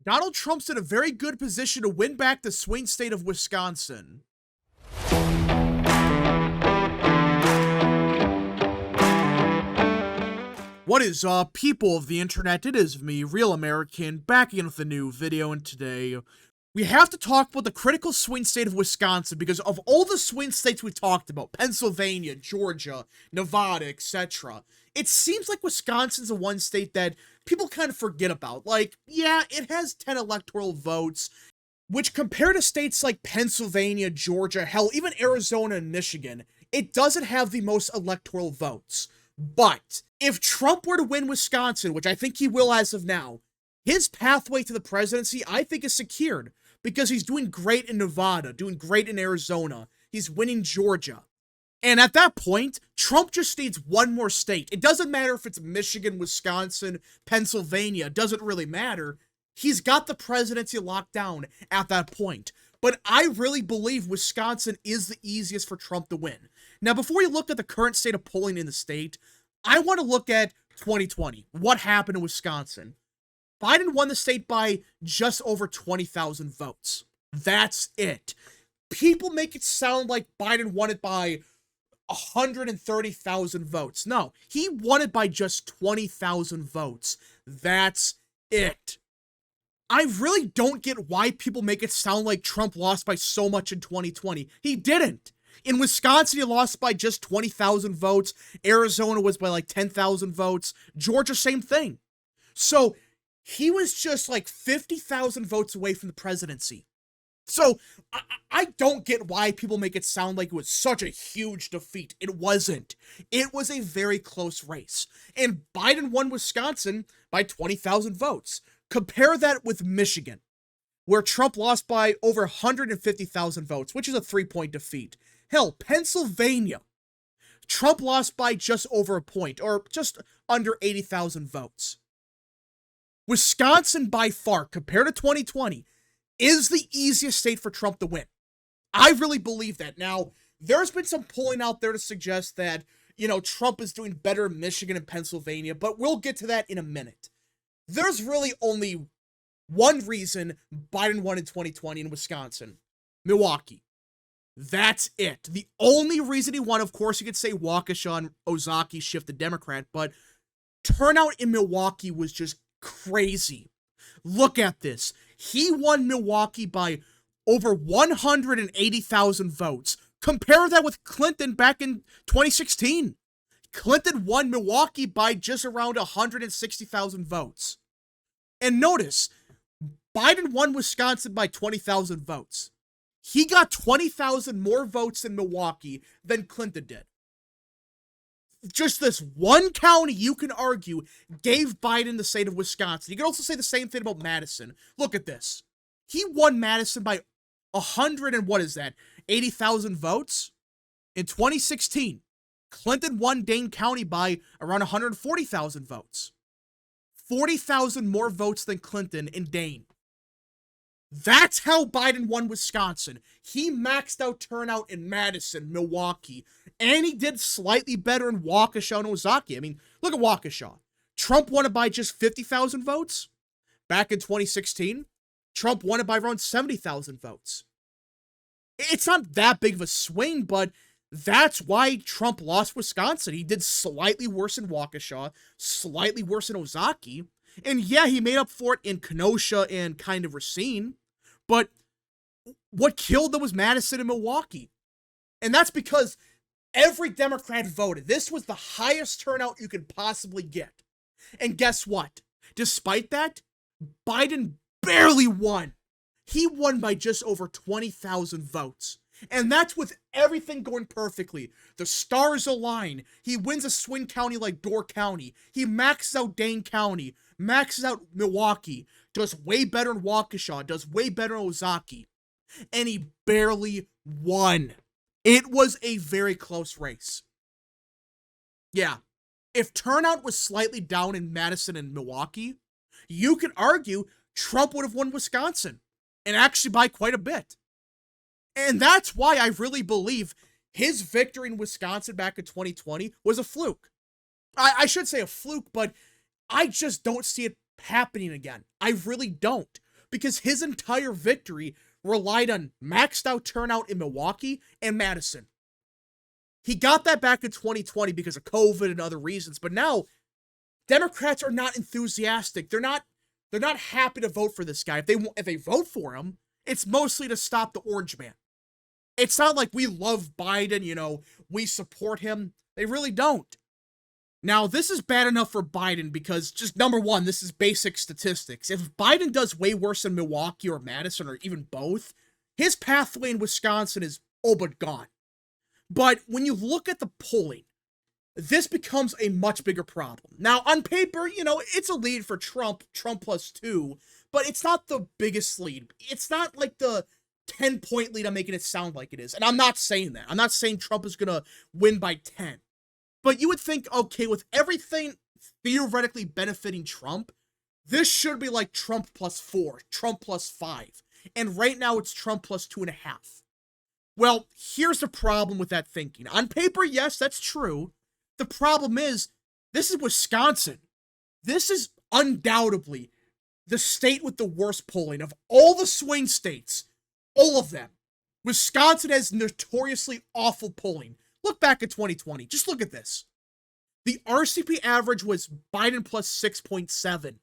Donald Trump's in a very good position to win back the swing state of Wisconsin. What is up, people of the internet? It is me, Real American, back again with a new video, and today we have to talk about the critical swing state of Wisconsin because of all the swing states we talked about, Pennsylvania, Georgia, Nevada, etc. It seems like Wisconsin's the one state that people kind of forget about. Like, yeah, it has 10 electoral votes, which compared to states like Pennsylvania, Georgia, hell, even Arizona and Michigan, it doesn't have the most electoral votes. But if Trump were to win Wisconsin, which I think he will as of now, his pathway to the presidency, I think, is secured because he's doing great in Nevada, doing great in Arizona. He's winning Georgia. And at that point, Trump just needs one more state. It doesn't matter if it's Michigan, Wisconsin, Pennsylvania. It doesn't really matter. He's got the presidency locked down at that point. But I really believe Wisconsin is the easiest for Trump to win. Now, before we look at the current state of polling in the state, I want to look at 2020. What happened in Wisconsin? Biden won the state by just over 20,000 votes. That's it. People make it sound like Biden won it by 130,000 votes. No, he won it by just 20,000 votes. That's it. I really don't get why people make it sound like Trump lost by so much in 2020. He didn't. In Wisconsin, he lost by just 20,000 votes. Arizona was by like 10,000 votes. Georgia, same thing. So he was just like 50,000 votes away from the presidency. So I don't get why people make it sound like it was such a huge defeat. It wasn't. It was a very close race. And Biden won Wisconsin by 20,000 votes. Compare that with Michigan, where Trump lost by over 150,000 votes, which is a 3-point defeat. Hell, Pennsylvania, Trump lost by just over a point, or just under 80,000 votes. Wisconsin, by far, compared to 2020, is the easiest state for Trump to win. I really believe that. Now, there's been some polling out there to suggest that, Trump is doing better in Michigan and Pennsylvania, but we'll get to that in a minute. There's really only one reason Biden won in 2020 in Wisconsin. Milwaukee. That's it. The only reason he won, of course, you could say Waukesha and Ozaki shifted Democrat, but turnout in Milwaukee was just crazy. Look at this. He won Milwaukee by over 180,000 votes. Compare that with Clinton back in 2016. Clinton won Milwaukee by just around 160,000 votes. And notice, Biden won Wisconsin by 20,000 votes. He got 20,000 more votes in Milwaukee than Clinton did. Just this one county, you can argue, gave Biden the state of Wisconsin. You can also say the same thing about Madison. Look at this. He won Madison by 80,000 votes in 2016. Clinton won Dane County by around 140,000 votes. 40,000 more votes than Clinton in Dane. That's how Biden won Wisconsin. He maxed out turnout in Madison, Milwaukee, and he did slightly better in Waukesha and Ozaki. I mean, look at Waukesha. Trump won it by just 50,000 votes. Back in 2016, Trump won it by around 70,000 votes. It's not that big of a swing, but that's why Trump lost Wisconsin. He did slightly worse in Waukesha, slightly worse in Ozaki, and yeah, he made up for it in Kenosha and kind of Racine, but what killed them was Madison and Milwaukee. And that's because every Democrat voted. This was the highest turnout you could possibly get. And guess what? Despite that, Biden barely won. He won by just over 20,000 votes. And that's with everything going perfectly. The stars align. He wins a swing county like Door County. He maxes out Dane County, maxes out Milwaukee, does way better in Waukesha, does way better in Ozaki. And he barely won. It was a very close race. Yeah, if turnout was slightly down in Madison and Milwaukee, you could argue Trump would have won Wisconsin, and actually by quite a bit. And that's why I really believe his victory in Wisconsin back in 2020 was a fluke. I should say a fluke, but I just don't see it happening again. I really don't. because his entire victory relied on maxed out turnout in Milwaukee and Madison. He got that back in 2020 because of COVID and other reasons, but now Democrats are not enthusiastic. They're not happy to vote for this guy. If they vote for him, it's mostly to stop the orange man. It's not like we love Biden, we support him. They really don't. Now, this is bad enough for Biden because, just number one, this is basic statistics. If Biden does way worse in Milwaukee or Madison or even both, his pathway in Wisconsin is all but gone. But when you look at the polling, this becomes a much bigger problem. Now, on paper, it's a lead for Trump +2, but it's not the biggest lead. It's not like the 10-point lead I'm making it sound like it is. And I'm not saying that. I'm not saying Trump is going to win by 10. But you would think, okay, with everything theoretically benefiting Trump, this should be like Trump +4, Trump +5. And right now it's Trump +2.5. Well, here's the problem with that thinking. On paper, yes, that's true. The problem is, this is Wisconsin. This is undoubtedly the state with the worst polling of all the swing states. All of them. Wisconsin has notoriously awful polling. Look back at 2020. Just look at this. The RCP average was Biden +6.7.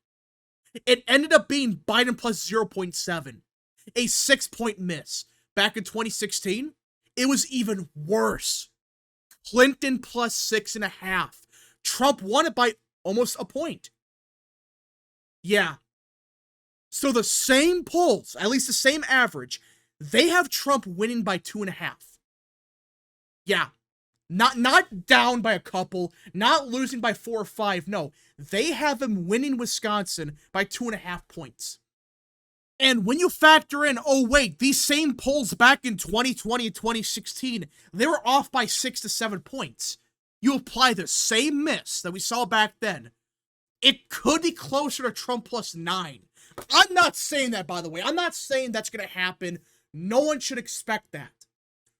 It ended up being Biden +0.7. A 6-point miss. Back in 2016, it was even worse. Clinton +6.5. Trump won it by almost a point. Yeah. So the same polls, at least the same average, they have Trump winning by 2.5. Yeah. Not down by a couple, not losing by 4 or 5. No, they have him winning Wisconsin by 2.5 points. And when you factor in, oh wait, these same polls back in 2020 and 2016, they were off by 6 to 7 points. You apply the same miss that we saw back then, it could be closer to Trump +9. I'm not saying that, by the way. I'm not saying that's going to happen. No one should expect that.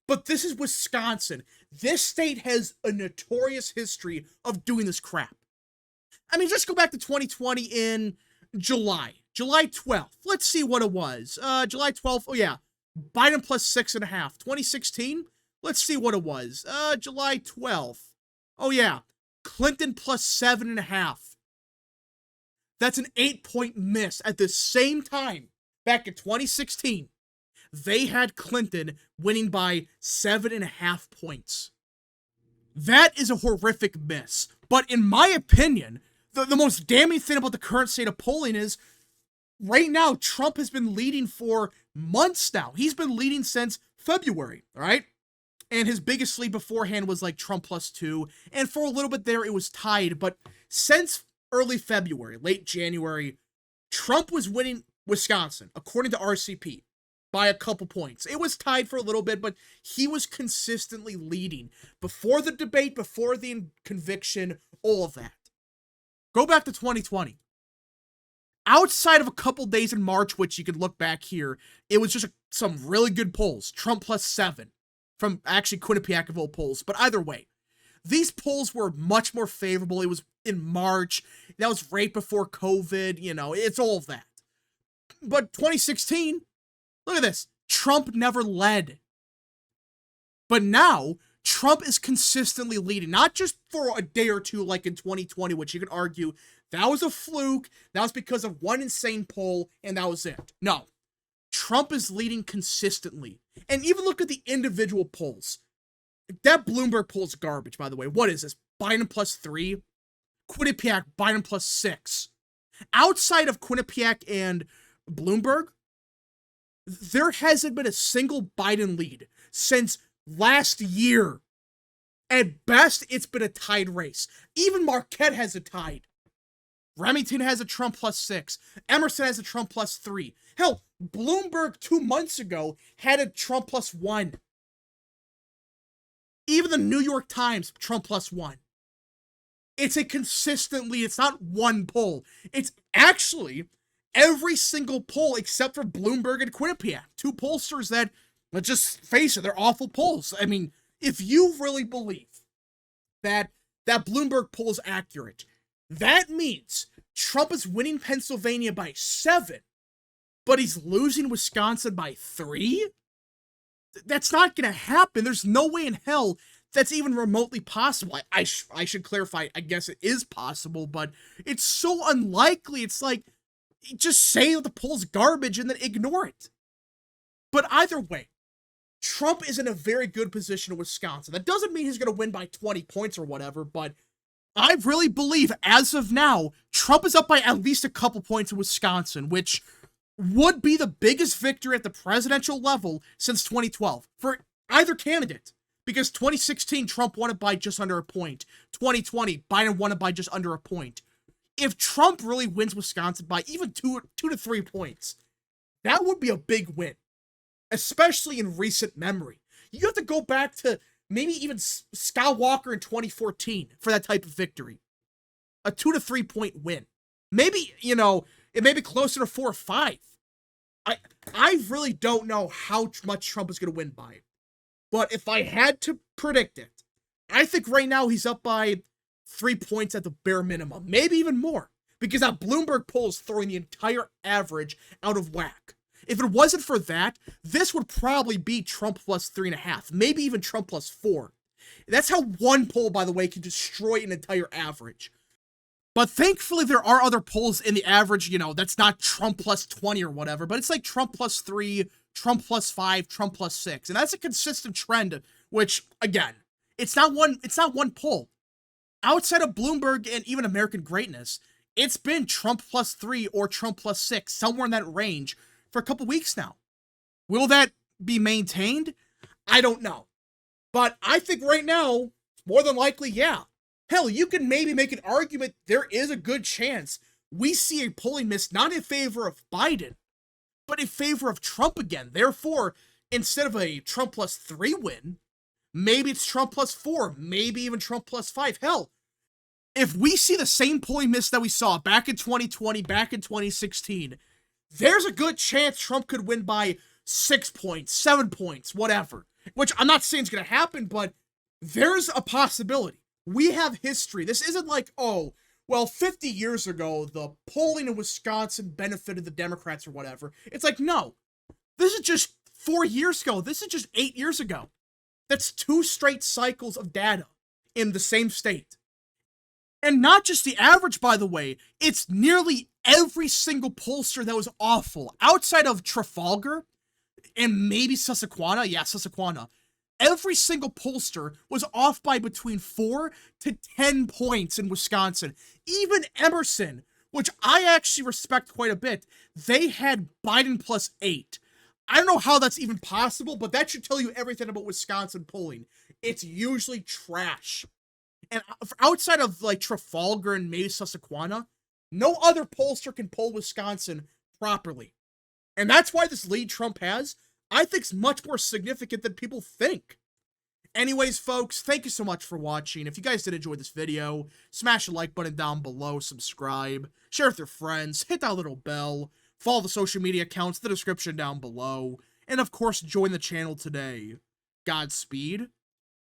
But this is Wisconsin. This state has a notorious history of doing this crap. I mean, just go back to 2020 in July 12th. Let's see what it was. July 12th. Oh, yeah. Biden +6.5. 2016. Let's see what it was. July 12th. Oh, yeah. Clinton +7.5. That's an 8-point miss. At the same time, back in 2016, they had Clinton winning by 7.5 points. That is a horrific miss. But in my opinion, the most damning thing about the current state of polling is, right now, Trump has been leading for months now. He's been leading since February, all right? And his biggest lead beforehand was like Trump +2. And for a little bit there, it was tied. But since early February, late January, Trump was winning Wisconsin, according to RCP, by a couple points. It was tied for a little bit, but he was consistently leading. Before the debate, before the conviction, all of that. Go back to 2020. Outside of a couple days in March, which you could look back here, it was just some really good polls. Trump +7 from actually Quinnipiac of all polls. But either way, these polls were much more favorable. It was in March. That was right before COVID. It's all of that. But 2016, look at this. Trump never led. But now, Trump is consistently leading. Not just for a day or two like in 2020, which you could argue that was a fluke. That was because of one insane poll, and that was it. No. Trump is leading consistently. And even look at the individual polls. That Bloomberg poll's garbage, by the way. What is this? Biden +3? Quinnipiac, Biden +6. Outside of Quinnipiac and Bloomberg, there hasn't been a single Biden lead since last year. At best, it's been a tied race. Even Marquette has a tied. Remington has a Trump +6. Emerson has a Trump +3. Hell, Bloomberg 2 months ago had a Trump +1. Even the New York Times, Trump +1. It's a consistent lead. It's not one poll. It's actually every single poll except for Bloomberg and Quinnipiac. Two pollsters that, let's just face it, they're awful polls. I mean, if you really believe that Bloomberg poll is accurate, that means Trump is winning Pennsylvania by 7. but he's losing Wisconsin by 3? That's not going to happen. There's no way in hell that's even remotely possible. I should clarify, I guess it is possible, but it's so unlikely. It's like, just say that the poll's garbage and then ignore it. But either way, Trump is in a very good position in Wisconsin. That doesn't mean he's going to win by 20 points or whatever, but I really believe, as of now, Trump is up by at least a couple points in Wisconsin, which would be the biggest victory at the presidential level since 2012 for either candidate. Because 2016, Trump won it by just under a point. 2020, Biden won it by just under a point. If Trump really wins Wisconsin by even 2 to 3 points, that would be a big win, especially in recent memory. You have to go back to maybe even Scott Walker in 2014 for that type of victory. A 2 to 3 point win. Maybe, it may be closer to 4 or 5. I really don't know how much Trump is going to win by. But if I had to predict it, I think right now he's up by 3 points at the bare minimum. Maybe even more. Because that Bloomberg poll is throwing the entire average out of whack. If it wasn't for that, this would probably be Trump plus 3.5. Maybe even Trump plus 4. That's how one poll, by the way, can destroy an entire average. But thankfully, there are other polls in the average, that's not Trump plus 20 or whatever, but it's like Trump plus 3, Trump plus 5, Trump plus 6. And that's a consistent trend, which, again, it's not one poll. Outside of Bloomberg and even American Greatness, it's been Trump plus 3 or Trump plus 6, somewhere in that range for a couple weeks now. Will that be maintained? I don't know. But I think right now, more than likely, yeah. Hell, you can maybe make an argument there is a good chance we see a polling miss not in favor of Biden, but in favor of Trump again. Therefore, instead of a Trump plus 3 win, maybe it's Trump plus 4, maybe even Trump plus 5. Hell, if we see the same polling miss that we saw back in 2020, back in 2016, there's a good chance Trump could win by 6 points, 7 points, whatever. Which I'm not saying is going to happen, but there's a possibility. We have history. This isn't like, 50 years ago, the polling in Wisconsin benefited the Democrats or whatever. It's like, no. This is just 4 years ago. This is just 8 years ago. That's 2 straight cycles of data in the same state. And not just the average, by the way. It's nearly every single pollster that was awful. Outside of Trafalgar and maybe Susquehanna. Yeah, Susquehanna. Every single pollster was off by between 4 to 10 points in Wisconsin. Even Emerson, which I actually respect quite a bit, they had Biden plus 8. I don't know how that's even possible, but that should tell you everything about Wisconsin polling. It's usually trash. And outside of like Trafalgar and maybe Susquehanna, no other pollster can poll Wisconsin properly. And that's why this lead Trump has, I think, is much more significant than people think. Anyways, folks, thank you so much for watching. If you guys did enjoy this video, smash the like button down below, subscribe, share with your friends, hit that little bell, follow the social media accounts in the description down below, and of course, join the channel today. Godspeed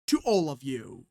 to all of you.